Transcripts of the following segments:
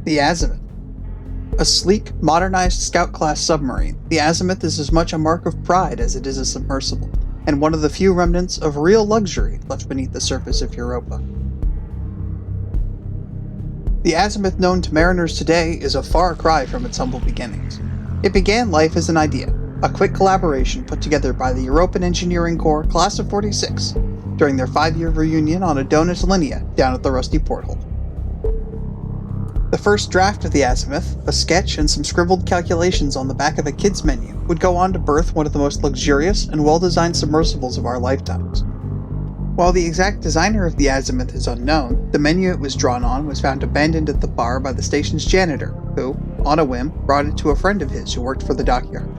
The Azimuth. A sleek, modernized scout-class submarine, the Azimuth is as much a mark of pride as it is a submersible, and one of the few remnants of real luxury left beneath the surface of Europa. The Azimuth known to mariners today is a far cry from its humble beginnings. It began life as an idea, a quick collaboration put together by the Europan Engineering Corps Class of 46 during their 5-year reunion on Adonis Linea down at the Rusty Porthole. The first draft of the Azimuth, a sketch and some scribbled calculations on the back of a kid's menu, would go on to birth one of the most luxurious and well-designed submersibles of our lifetimes. While the exact designer of the Azimuth is unknown, the menu it was drawn on was found abandoned at the bar by the station's janitor, who, on a whim, brought it to a friend of his who worked for the dockyard.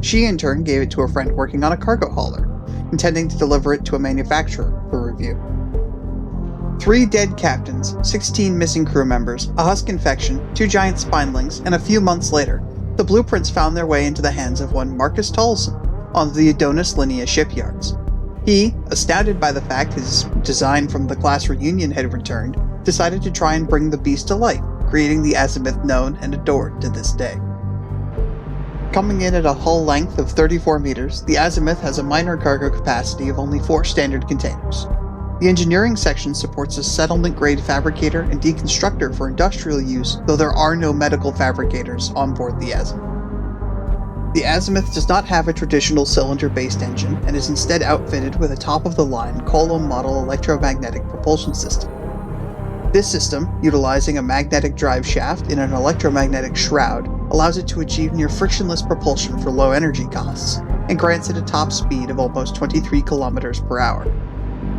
She in turn gave it to a friend working on a cargo hauler, intending to deliver it to a manufacturer for review. 3 dead captains, 16 missing crew members, a husk infection, 2 giant spinelings, and a few months later, the blueprints found their way into the hands of one Marcus Tolson on the Adonis Linea shipyards. He, astounded by the fact his design from the class reunion had returned, decided to try and bring the beast to life, creating the Azimuth known and adored to this day. Coming in at a hull length of 34 meters, the Azimuth has a minor cargo capacity of only 4 standard containers. The engineering section supports a settlement-grade fabricator and deconstructor for industrial use, though there are no medical fabricators on board the Azimuth. The Azimuth does not have a traditional cylinder-based engine and is instead outfitted with a top-of-the-line Coulomb model electromagnetic propulsion system. This system, utilizing a magnetic drive shaft in an electromagnetic shroud, allows it to achieve near frictionless propulsion for low energy costs, and grants it a top speed of almost 23 km per hour.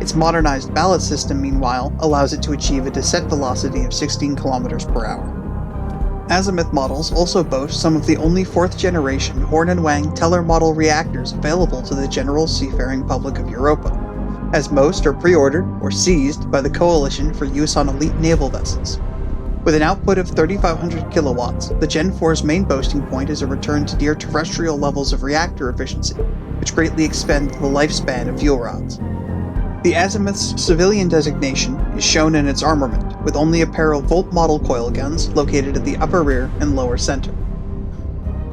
Its modernized ballast system, meanwhile, allows it to achieve a descent velocity of 16 km per hour. Azimuth models also boast some of the only 4th-generation Horn and Wang Teller model reactors available to the general seafaring public of Europa, as most are pre-ordered or seized by the Coalition for use on elite naval vessels. With an output of 3,500 kilowatts, the Gen 4's main boasting point is a return to near terrestrial levels of reactor efficiency, which greatly expend the lifespan of fuel rods. The Azimuth's civilian designation is shown in its armament, with only a pair of Volt model coil guns located at the upper rear and lower center.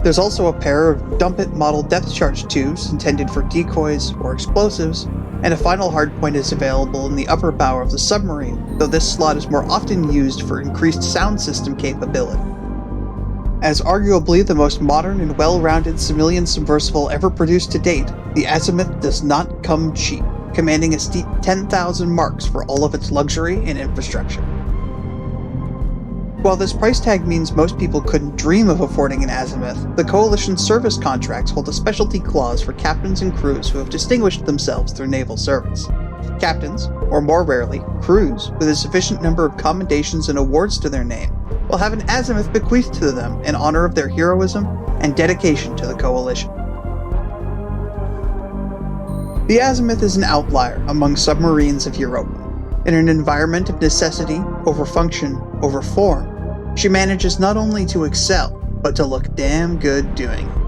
There's also a pair of Dump-It model depth charge tubes intended for decoys or explosives, and a final hardpoint is available in the upper bow of the submarine, though this slot is more often used for increased sound system capability. As arguably the most modern and well-rounded civilian submersible ever produced to date, the Azimuth does not come cheap, commanding a steep 10,000 marks for all of its luxury and infrastructure. While this price tag means most people couldn't dream of affording an Azimuth, the Coalition's service contracts hold a specialty clause for captains and crews who have distinguished themselves through naval service. Captains, or more rarely, crews with a sufficient number of commendations and awards to their name, will have an Azimuth bequeathed to them in honor of their heroism and dedication to the Coalition. The Azimuth is an outlier among submarines of Europa. In an environment of necessity over function over form, she manages not only to excel, but to look damn good doing it.